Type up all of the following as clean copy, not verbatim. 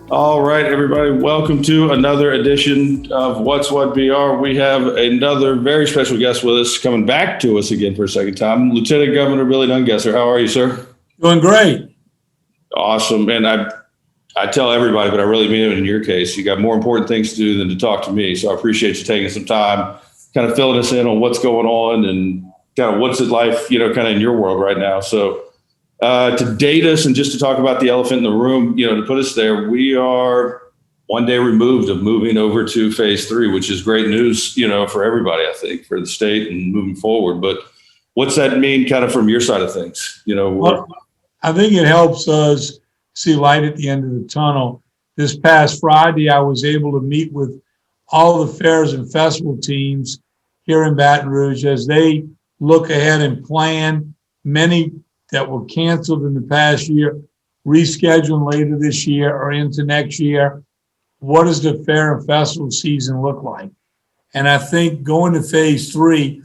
All right, everybody, welcome to another edition of What's What BR. We have another very special guest with us, coming back to us again for a second time, Lieutenant Governor Billy Nungesser. How are you, sir? Doing great. Awesome. And I tell everybody, but I really mean it in your case, you got more important things to do than to talk to me. So I appreciate you taking some time, kind of filling us in on what's going on and kind of what's it life, kind of in your world right now. So to date us and just to talk about the elephant in the room, to put us there, we are one day removed of moving over to phase 3, which is great news, for everybody, I think, for the state and moving forward. But what's that mean kind of from your side of things? Well, I think it helps us see light at the end of the tunnel. This past Friday, I was able to meet with all the fairs and festival teams here in Baton Rouge as they look ahead and plan. Many that were canceled in the past year, rescheduled later this year or into next year. What does the fair and festival season look like? And I think going to phase 3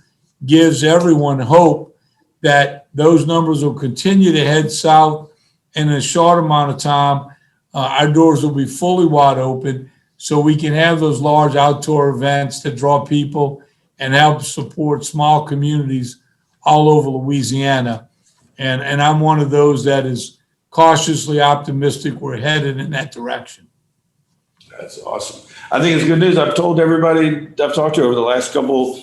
gives everyone hope that those numbers will continue to head south, and in a short amount of time, our doors will be fully wide open so we can have those large outdoor events that draw people and help support small communities all over Louisiana. And I'm one of those that is cautiously optimistic we're headed in that direction. That's awesome. I think it's good news. I've told everybody I've talked to over the last couple,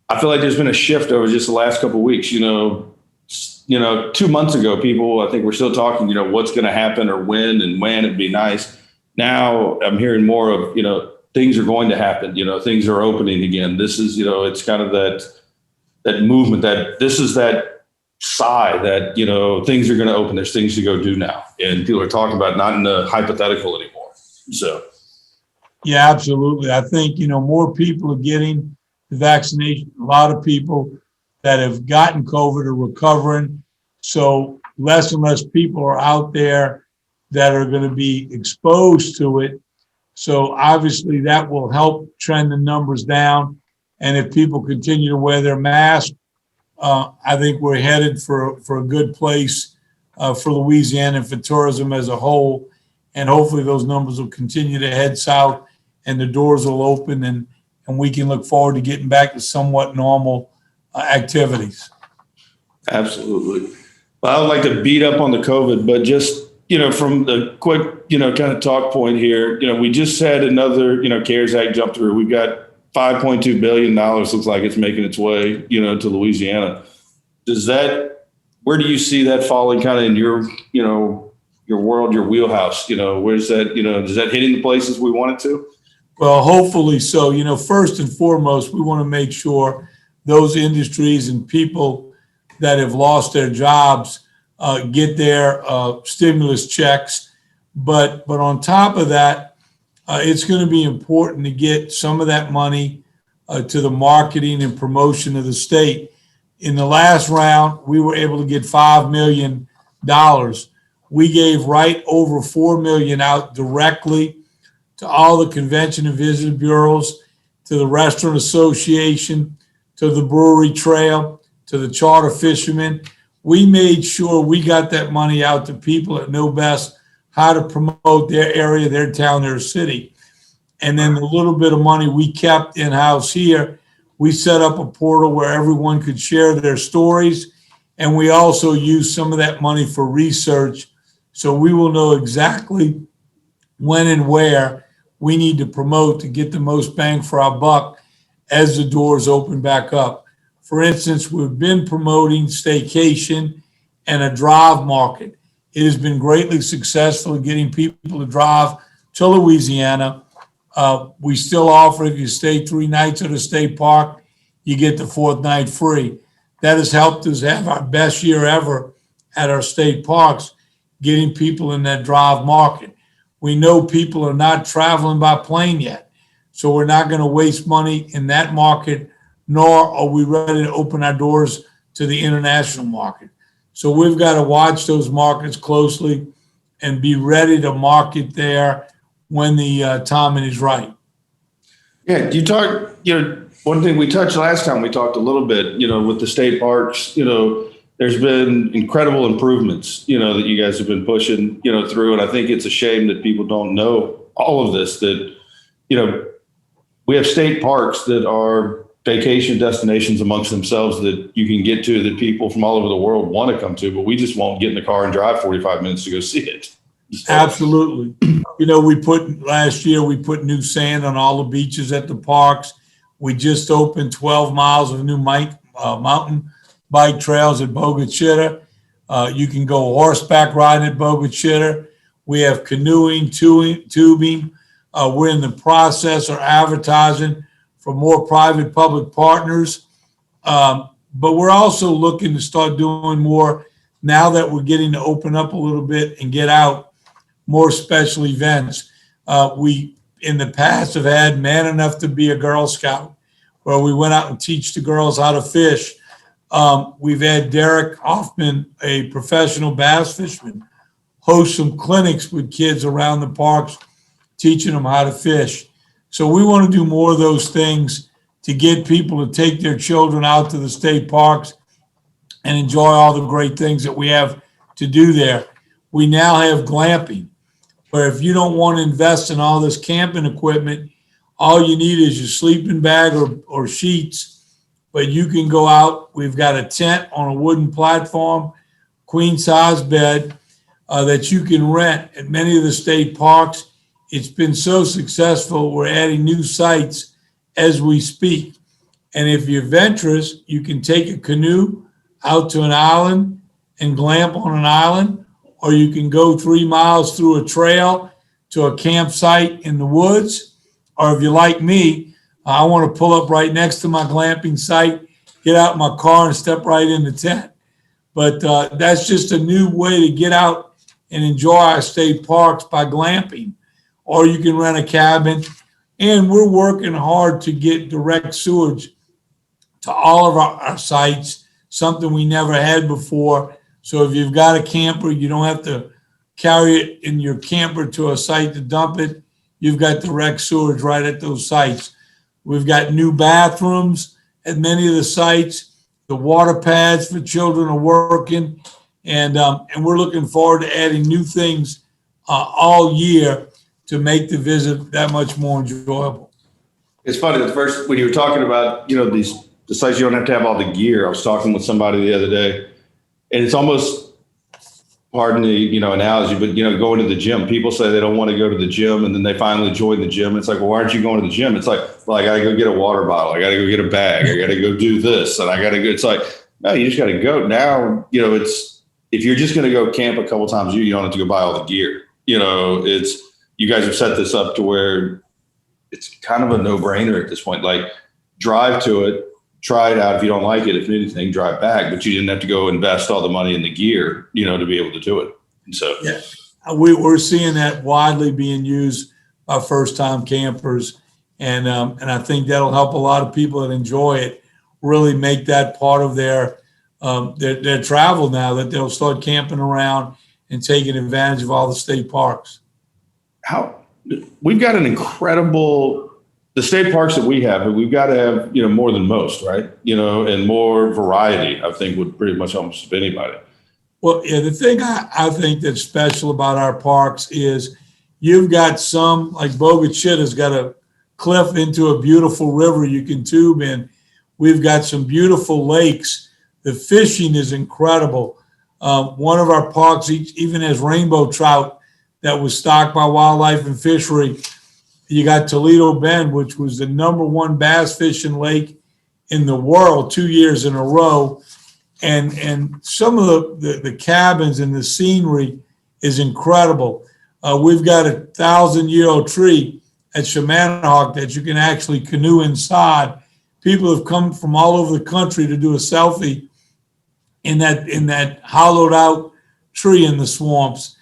I feel like there's been a shift over just the last couple of weeks. 2 months ago, people, I think we're still talking, what's going to happen or when it'd be nice. Now I'm hearing more of, things are going to happen, things are opening again. This is, it's kind of that movement that this is that sigh that, things are going to open. There's things to go do now. And people are talking about not in the hypothetical anymore. So. Yeah, absolutely. I think, more people are getting the vaccination. A lot of people that have gotten COVID are recovering. So less and less people are out there that are going to be exposed to it. So obviously that will help trend the numbers down. And if people continue to wear their mask, I think we're headed for a good place for Louisiana and for tourism as a whole. And hopefully those numbers will continue to head south and the doors will open and we can look forward to getting back to somewhat normal activities. Absolutely. Well, I would like to beat up on the COVID, but just, from the quick, kind of talk point here, we just had another, CARES Act jump through. We've got $5.2 billion looks like it's making its way, to Louisiana. Where do you see that falling kind of in your world, your wheelhouse? Where's that, is that hitting the places we want it to? Well, hopefully so. First and foremost, we want to make sure those industries and people that have lost their jobs get their stimulus checks. But on top of that, it's going to be important to get some of that money to the marketing and promotion of the state. In the last round, we were able to get $5 million. We gave right over $4 million out directly to all the convention and visitor bureaus, to the restaurant association, to the brewery trail, to the charter fishermen. We made sure we got that money out to people that know best how to promote their area, their town, their city. And then the little bit of money we kept in-house here, we set up a portal where everyone could share their stories. And we also used some of that money for research. So we will know exactly when and where we need to promote to get the most bang for our buck as the doors open back up. For instance, we've been promoting staycation and a drive market. It has been greatly successful in getting people to drive to Louisiana. We still offer, if you stay 3 nights at a state park, you get the 4th night free. That has helped us have our best year ever at our state parks, getting people in that drive market. We know people are not traveling by plane yet, so we're not going to waste money in that market, nor are we ready to open our doors to the international market. So we've got to watch those markets closely and be ready to market there when the timing is right. Yeah, you talked, one thing we touched last time, we talked a little bit, with the state parks, there's been incredible improvements, that you guys have been pushing, through. And I think it's a shame that people don't know all of this, that, we have state parks that are vacation destinations amongst themselves that you can get to, that people from all over the world want to come to, but we just won't get in the car and drive 45 minutes to go see it. So. Absolutely. Last year, we put new sand on all the beaches at the parks. We just opened 12 miles of new mountain bike trails at Bogue Chittor. You can go horseback riding at Bogue Chittor. We have canoeing, tubing. We're in the process of advertising for more private-public partners. But we're also looking to start doing more now that we're getting to open up a little bit and get out, more special events. We, in the past, have had Man Enough to Be a Girl Scout, where we went out and teach the girls how to fish. We've had Derek Hoffman, a professional bass fisherman, host some clinics with kids around the parks, teaching them how to fish. So we want to do more of those things to get people to take their children out to the state parks and enjoy all the great things that we have to do there. We now have glamping, where if you don't want to invest in all this camping equipment, all you need is your sleeping bag or sheets, but you can go out. We've got a tent on a wooden platform, queen size bed that you can rent at many of the state parks. It's been so successful, we're adding new sites as we speak. And if you're venturous, you can take a canoe out to an island and glamp on an island, or you can go 3 miles through a trail to a campsite in the woods. Or if you're like me, I want to pull up right next to my glamping site, get out my car and step right in the tent. But that's just a new way to get out and enjoy our state parks by glamping. Or you can rent a cabin. And we're working hard to get direct sewage to all of our sites, something we never had before. So if you've got a camper, you don't have to carry it in your camper to a site to dump it. You've got direct sewage right at those sites. We've got new bathrooms at many of the sites. The water pads for children are working. And we're looking forward to adding new things all year to make the visit that much more enjoyable. It's funny, at first, when you were talking about, the sites you don't have to have all the gear, I was talking with somebody the other day, and it's almost, pardon the, analogy, but, going to the gym. People say they don't want to go to the gym, and then they finally join the gym. It's like, well, why aren't you going to the gym? It's like, well, I got to go get a water bottle. I got to go get a bag. I got to go do this, and I got to go. It's like, no, you just got to go. Now, it's, if you're just going to go camp a couple times a year, you don't have to go buy all the gear. You guys have set this up to where it's kind of a no-brainer at this point. Like, drive to it, try it out. If you don't like it, if anything, drive back. But you didn't have to go invest all the money in the gear, to be able to do it. And so, yeah, we're seeing that widely being used by first-time campers, and I think that'll help a lot of people that enjoy it really make that part of their travel now, that they'll start camping around and taking advantage of all the state parks. We've got an incredible, the state parks that we have, but we've got to have, more than most, right? And more variety, I think, would pretty much almost anybody. Well, yeah, the thing I think that's special about our parks is you've got some, like Bogue Chittor's got a cliff into a beautiful river you can tube in. We've got some beautiful lakes. The fishing is incredible. One of our parks even has rainbow trout that was stocked by Wildlife and Fishery. You got Toledo Bend, which was the #1 bass fishing lake in the world 2 years in a row. And some of the cabins and the scenery is incredible. We've got a 1,000-year-old tree at Shamanohawk that you can actually canoe inside. People have come from all over the country to do a selfie in that hollowed out tree in the swamps.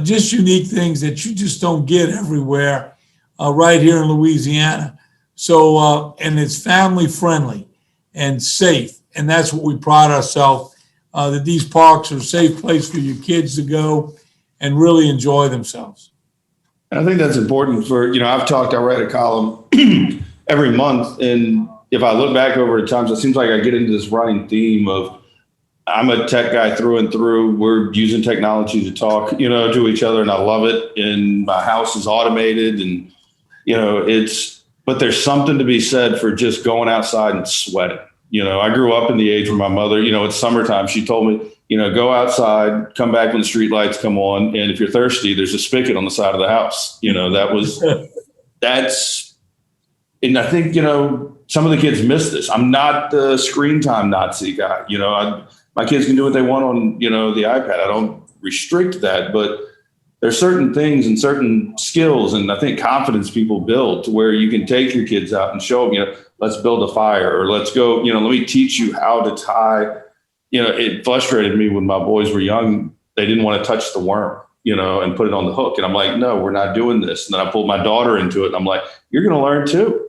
Just unique things that you just don't get everywhere right here in Louisiana. So, and it's family friendly and safe. And that's what we pride ourselves, that these parks are a safe place for your kids to go and really enjoy themselves. And I think that's important for, I write a column every month. And if I look back over the times, it seems like I get into this running theme of I'm a tech guy through and through. We're using technology to talk, to each other, and I love it. And my house is automated, and but there's something to be said for just going outside and sweating. I grew up in the age where my mother, it's summertime. She told me, go outside, come back when the street lights come on, and if you're thirsty, there's a spigot on the side of the house. And I think some of the kids miss this. I'm not the screen time Nazi guy. My kids can do what they want on, the iPad. I don't restrict that, but there's certain things and certain skills and I think confidence people build to where you can take your kids out and show them, let's build a fire or let's go, let me teach you how to tie. It frustrated me when my boys were young. They didn't want to touch the worm, and put it on the hook. And I'm like, no, we're not doing this. And then I pulled my daughter into it and I'm like, you're going to learn too.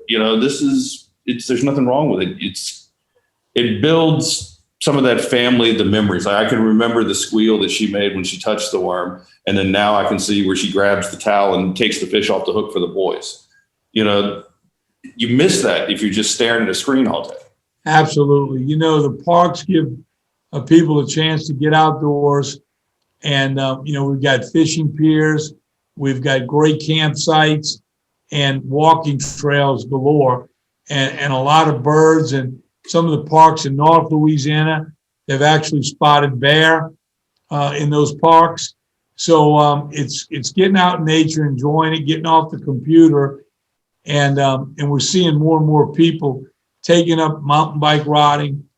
There's nothing wrong with it. It builds some of that family, the memories. I can remember the squeal that she made when she touched the worm. And then now I can see where she grabs the towel and takes the fish off the hook for the boys. You miss that if you're just staring at a screen all day. Absolutely. The parks give people a chance to get outdoors. And, we've got fishing piers, we've got great campsites and walking trails galore and a lot of birds. And some of the parks in North Louisiana, they've actually spotted bear in those parks. So it's getting out in nature, enjoying it, getting off the computer. And we're seeing more and more people taking up mountain bike riding.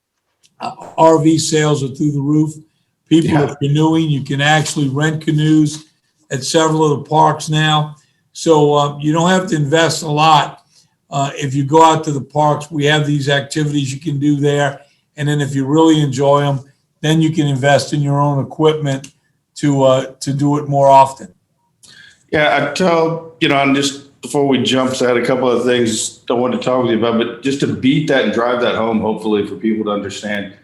RV sales are through the roof. People are canoeing. You can actually rent canoes at several of the parks now. So you don't have to invest a lot. If you go out to the parks, we have these activities you can do there. And then if you really enjoy them, then you can invest in your own equipment to do it more often. Yeah, I tell, and just before we jump, so I had a couple of things I wanted to talk with you about, but just to beat that and drive that home, hopefully for people to understand.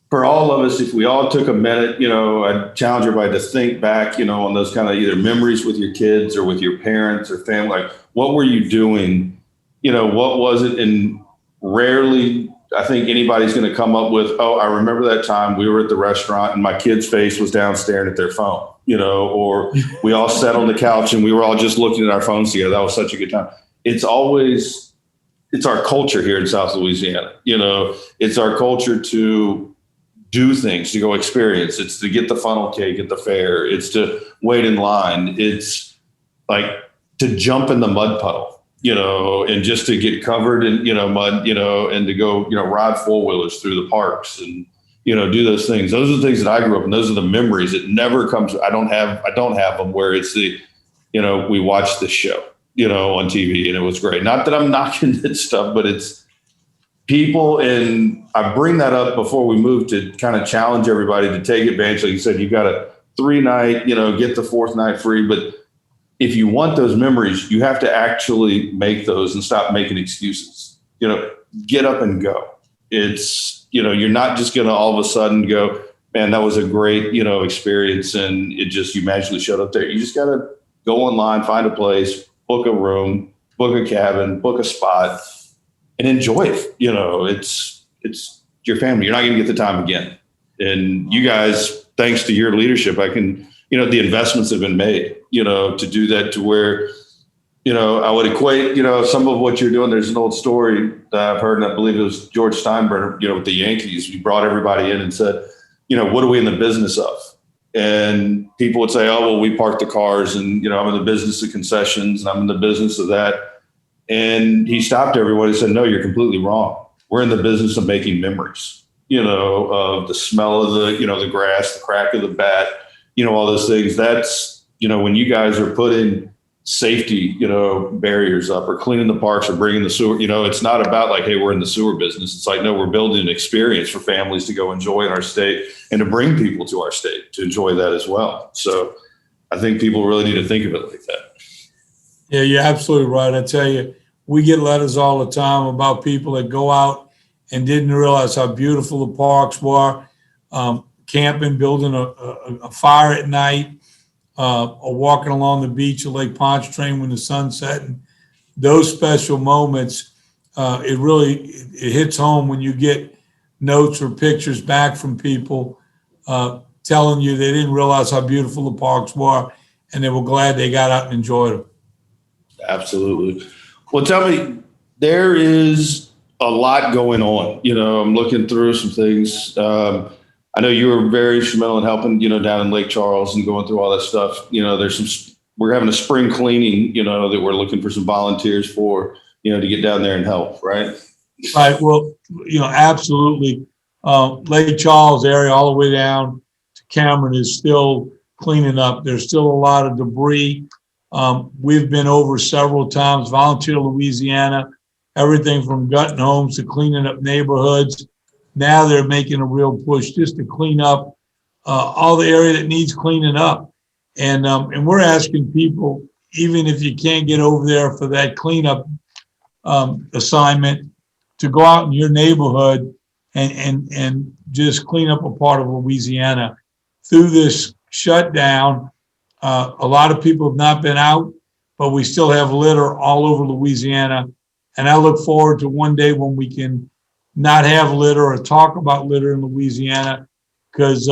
For all of us, if we all took a minute, I'd challenge everybody to think back, on those kind of either memories with your kids or with your parents or family. Like, what were you doing? What was it? And rarely, I think anybody's going to come up with, oh, I remember that time we were at the restaurant and my kid's face was down staring at their phone, or we all sat on the couch and we were all just looking at our phones together. That was such a good time. It's our culture here in South Louisiana. It's our culture to do things, to go experience. It's to get the funnel cake at the fair. It's to wait in line. It's like to jump in the mud puddle, and just to get covered in, mud, and to go, ride four-wheelers through the parks and, do those things. Those are the things that I grew up in. Those are the memories. It never comes. I don't have them where it's the, we watched this show, on TV and it was great. Not that I'm knocking that stuff, but it's people. And I bring that up before we move to kind of challenge everybody to take advantage. Like you said, you've got a 3-night, get the 4th night free, but if you want those memories, you have to actually make those and stop making excuses. Get up and go. It's, you're not just going to all of a sudden go, man, that was a great, experience. And you magically showed up there. You just got to go online, find a place, book a room, book a cabin, book a spot and enjoy it. It's your family. You're not going to get the time again. And you guys, thanks to your leadership, I can, the investments have been made, to do that to where, I would equate, some of what you're doing. There's an old story that I've heard, and I believe it was George Steinbrenner, with the Yankees. We brought everybody in and said, what are we in the business of? And people would say, oh, well, we park the cars and, I'm in the business of concessions and I'm in the business of that. And he stopped everyone and said, no, you're completely wrong. We're in the business of making memories, of the smell of the grass, the crack of the bat, all those things. That's, when you guys are putting safety, barriers up or cleaning the parks or bringing the sewer, it's not about like, hey, we're in the sewer business. It's like, no, we're building an experience for families to go enjoy in our state and to bring people to our state to enjoy that as well. So I think people really need to think of it like that. Yeah, you're absolutely right. I tell you, we get letters all the time about people that go out and didn't realize how beautiful the parks were, camping, building a fire at night, or walking along the beach of Lake Pontchartrain when the sun's setting. Those special moments, it hits home when you get notes or pictures back from people telling you they didn't realize how beautiful the parks were, and they were glad they got out and enjoyed them. Absolutely. Well, tell me, there is a lot going on. I'm looking through some things. I know you were very instrumental in helping, down in Lake Charles and going through all that stuff. We're having a spring cleaning, that we're looking for some volunteers for, to get down there and help, right? Right. Well, absolutely. Lake Charles area all the way down to Cameron is still cleaning up. There's still a lot of debris. We've been over several times, Volunteer Louisiana, everything from gutting homes to cleaning up neighborhoods. Now they're making a real push just to clean up all the area that needs cleaning up. And we're asking people, even if you can't get over there for that cleanup assignment, to go out in your neighborhood and just clean up a part of Louisiana. Through this shutdown, a lot of people have not been out, but we still have litter all over Louisiana. And I look forward to one day when we can not have litter or talk about litter in Louisiana, because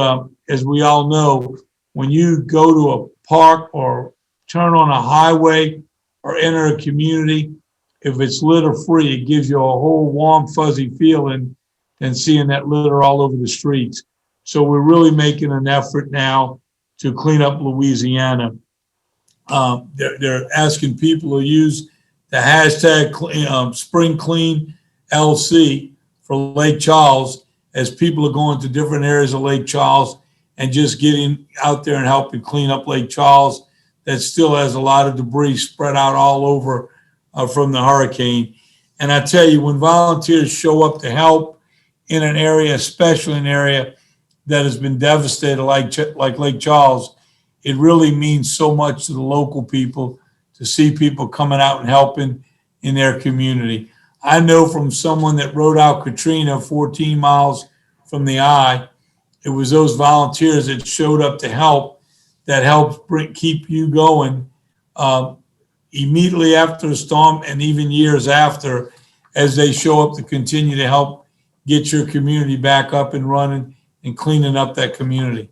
as we all know, when you go to a park or turn on a highway or enter a community, if it's litter free, it gives you a whole warm, fuzzy feeling than seeing that litter all over the streets. So we're really making an effort now to clean up Louisiana. They're asking people to use the hashtag Spring Clean LC for Lake Charles, as people are going to different areas of Lake Charles and just getting out there and helping clean up Lake Charles that still has a lot of debris spread out all over from the hurricane. And I tell you, when volunteers show up to help in an area, especially an area that has been devastated like Lake Charles, it really means so much to the local people to see people coming out and helping in their community. I know from someone that rode out Katrina 14 miles from the eye, it was those volunteers that showed up to help that helped keep you going immediately after the storm and even years after, as they show up to continue to help get your community back up and running and cleaning up that community.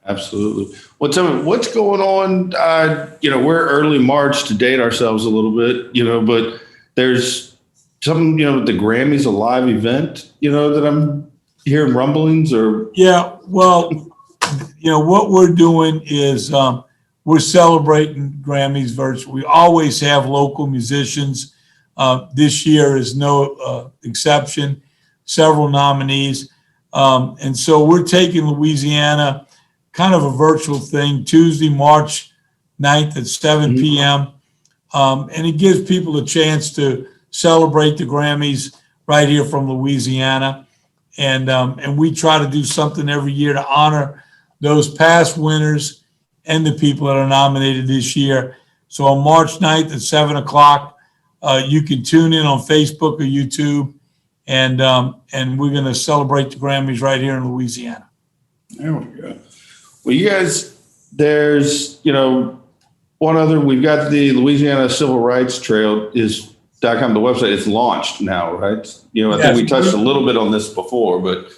Absolutely. Well, tell me, what's going on? We're early March to date ourselves a little bit, but there's something, the Grammys, a live event, that I'm hearing rumblings or. Yeah, well, what we're doing is we're celebrating Grammys virtually. We always have local musicians. This year is no exception, several nominees. And so we're taking Louisiana, kind of a virtual thing, Tuesday, March 9th at 7 p.m. And it gives people a chance to celebrate the Grammys right here from Louisiana. And we try to do something every year to honor those past winners and the people that are nominated this year. So on March 9th at 7 o'clock, you can tune in on Facebook or YouTube, and we're going to celebrate the Grammys right here in Louisiana. There we go. Well, you guys, there's, one other, we've got the Louisiana Civil Rights Trail .com, the website. It's launched now, right? I think we touched a little bit on this before, but.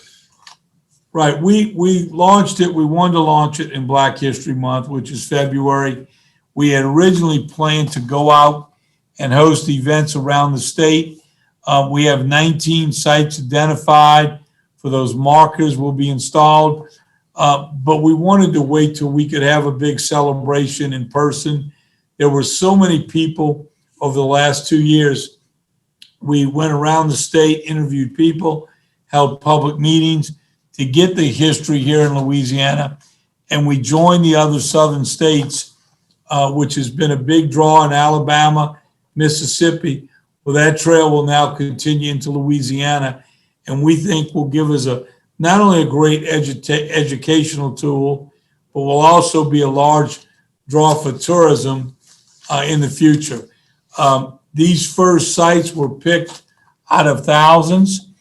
Right. We launched it. We wanted to launch it in Black History Month, which is February. We had originally planned to go out and host events around the state. We have 19 sites identified for those markers will be installed. But we wanted to wait till we could have a big celebration in person. There were so many people over the last 2 years. We went around the state, interviewed people, held public meetings to get the history here in Louisiana. And we joined the other southern states, which has been a big draw in Alabama, Mississippi. Well, that trail will now continue into Louisiana. And we think will give us not only a great educational tool, but will also be a large draw for tourism in the future. These first sites were picked out of thousands.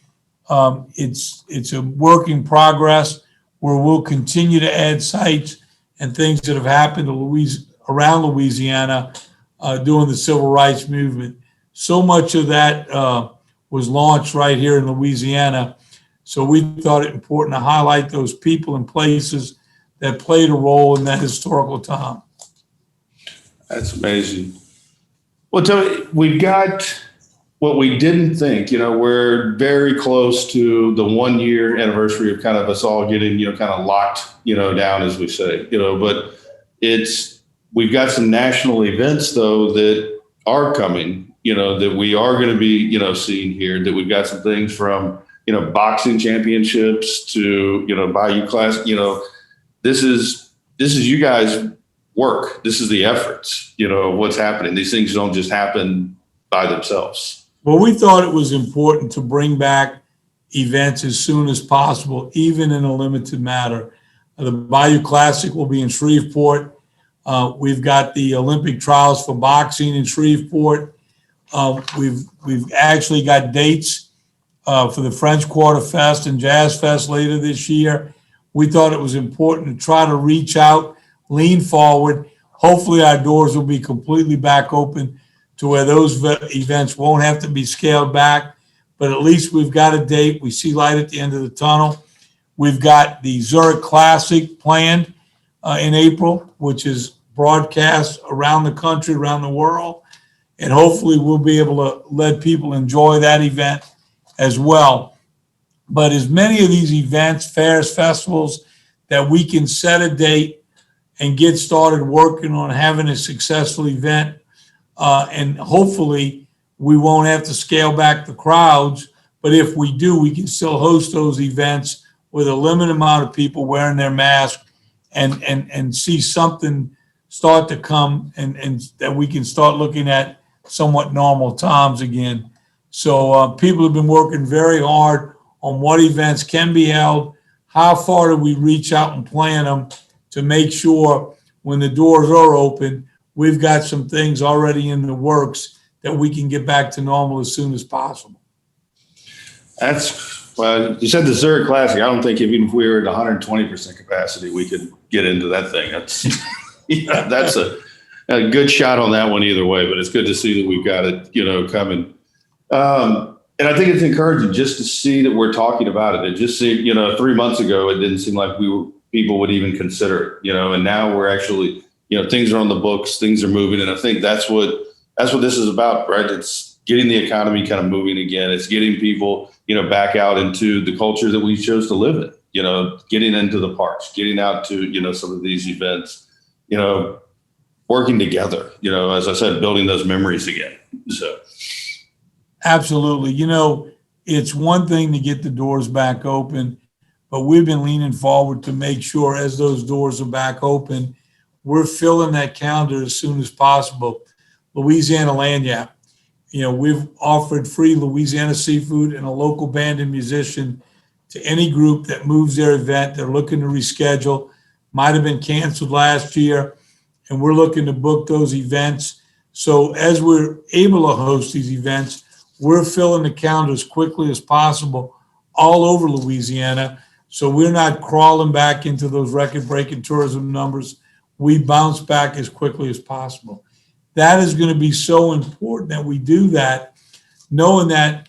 It's a work in progress where we'll continue to add sites and things that have happened around Louisiana during the civil rights movement. So much of that was launched right here in Louisiana. So we thought it important to highlight those people and places that played a role in that historical time. That's amazing. Well, tell me, we've got what we didn't think, we're very close to the 1 year anniversary of kind of us all getting, kind of locked, down, as we say, but we've got some national events though that are coming, that we are going to be, seeing here, that we've got some things from, boxing championships to, Bayou Class, this is you guys work. This is the efforts, what's happening. These things don't just happen by themselves. Well, we thought it was important to bring back events as soon as possible, even in a limited manner. The Bayou Classic will be in Shreveport. We've got the Olympic trials for boxing in Shreveport. We've actually got dates for the French Quarter Fest and Jazz Fest later this year. We thought it was important to try to reach out, lean forward. Hopefully our doors will be completely back open to where those events won't have to be scaled back, but at least we've got a date. We see light at the end of the tunnel. We've got the Zurich Classic planned in April, which is broadcast around the country, around the world, and hopefully we'll be able to let people enjoy that event as well. But as many of these events, fairs, festivals, that we can set a date and get started working on having a successful event, and hopefully we won't have to scale back the crowds, but if we do, we can still host those events with a limited amount of people wearing their mask and see something start to come and that we can start looking at somewhat normal times again. So people have been working very hard on what events can be held, how far do we reach out and plan them to make sure when the doors are open, we've got some things already in the works that we can get back to normal as soon as possible. Well, you said the Zurich Classic. I don't think even if we were at 120% capacity, we could get into that thing. That's a good shot on that one either way, but it's good to see that we've got it, coming. And I think it's encouraging just to see that we're talking about it. It just seemed, 3 months ago, it didn't seem like people would even consider it, and now we're actually, things are on the books, things are moving. And I think that's what this is about, right? It's getting the economy kind of moving again. It's getting people, back out into the culture that we chose to live in, getting into the parks, getting out to, some of these events, working together, as I said, building those memories again. So. Absolutely. It's one thing to get the doors back open, but we've been leaning forward to make sure as those doors are back open, we're filling that calendar as soon as possible. Louisiana Lanyap, we've offered free Louisiana seafood and a local band and musician to any group that moves their event. They're looking to reschedule, might have been canceled last year, and we're looking to book those events. So as we're able to host these events, we're filling the calendar as quickly as possible all over Louisiana. So we're not crawling back into those record-breaking tourism numbers. We bounce back as quickly as possible. That is going to be so important that we do that, knowing that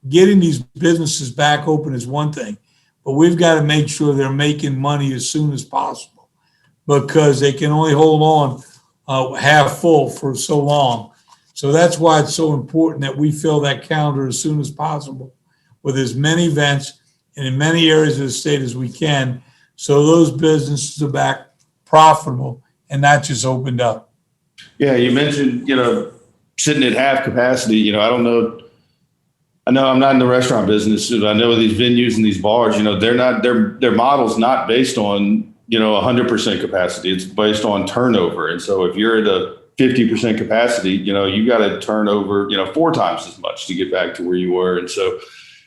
getting these businesses back open is one thing, but we've got to make sure they're making money as soon as possible because they can only hold on half full for so long. So that's why it's so important that we fill that calendar as soon as possible with as many events and in many areas of the state as we can, so those businesses are back profitable and not just opened up. Yeah, you mentioned, sitting at half capacity. I don't know. I know I'm not in the restaurant business, but I know these venues and these bars, their model's not based on, 100% capacity. It's based on turnover. And so if you're at a 50% capacity, you got to turn over, 4 times as much to get back to where you were. And so,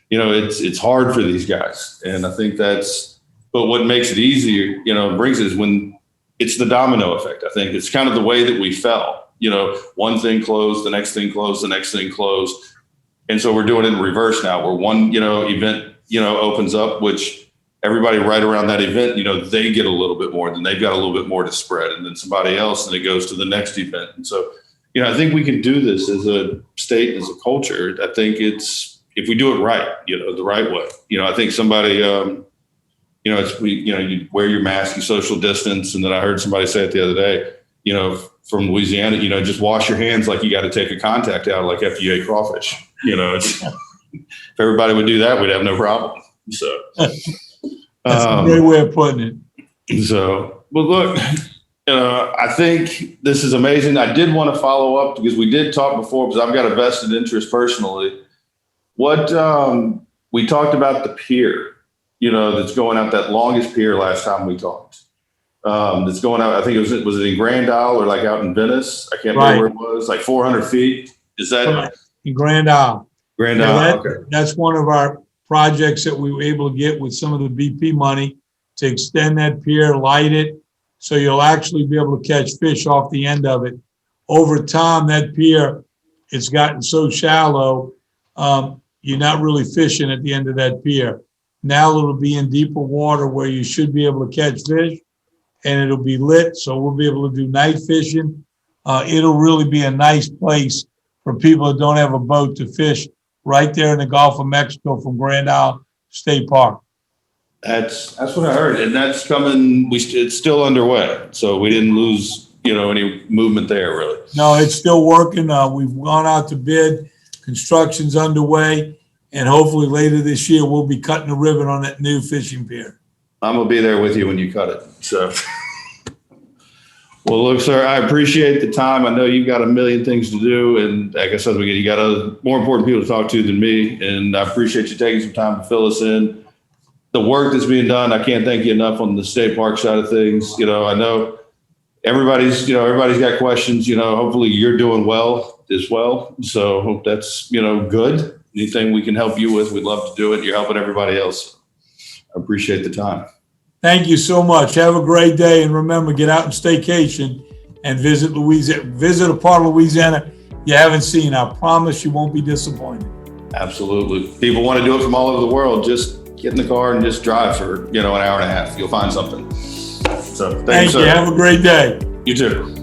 it's hard for these guys. And I think but what makes it easier, brings it is when it's the domino effect. I think it's kind of the way that we fell, one thing closed, the next thing closed, the next thing closed. And so we're doing it in reverse now where one, event, opens up, which everybody right around that event, they get a little bit more, then they've got a little bit more to spread, and then somebody else, and it goes to the next event. And so, I think we can do this as a state, as a culture. I think it's if we do it right, the right way. I think somebody, you wear your mask, you social distance. And then I heard somebody say it the other day, from Louisiana, just wash your hands like you got to take a contact out like FDA crawfish. If everybody would do that, we'd have no problem. So that's a great way of putting it. So, but look, I think this is amazing. I did want to follow up because we did talk before, because I've got a vested interest personally. What we talked about the pier, that's going out, that longest pier last time we talked. That's going out. I think was it in Grand Isle or like out in Venice? I can't remember where it was. Like 400 feet. Is that in Grand Isle? Grand Isle. Okay. That's one of our projects that we were able to get with some of the BP money to extend that pier, light it, so you'll actually be able to catch fish off the end of it. Over time, that pier, it's gotten so shallow, you're not really fishing at the end of that pier. Now it'll be in deeper water where you should be able to catch fish, and it'll be lit, so we'll be able to do night fishing. It'll really be a nice place for people that don't have a boat to fish right there in the Gulf of Mexico from Grand Isle State Park. That's what I heard, and that's coming. It's still underway, so we didn't lose any movement there really. No, it's still working. We've gone out to bid. Construction's underway, and hopefully later this year we'll be cutting the ribbon on that new fishing pier. I'm gonna be there with you when you cut it. So, well, look, sir, I appreciate the time. I know you've got a million things to do, and like I said, you got other more important people to talk to than me, and I appreciate you taking some time to fill us in. The work that's being done, I can't thank you enough on the state park side of things. I know everybody's got questions. Hopefully you're doing well as well. So hope that's good. Anything we can help you with, we'd love to do it. You're helping everybody else. I appreciate the time. Thank you so much. Have a great day, and remember, get out and staycation and visit Louisiana. Visit a part of Louisiana you haven't seen. I promise you won't be disappointed. Absolutely. People want to do it from all over the world. Just get in the car and just drive for an hour and a half. You'll find something. So thank you, sir. Have a great day. You too.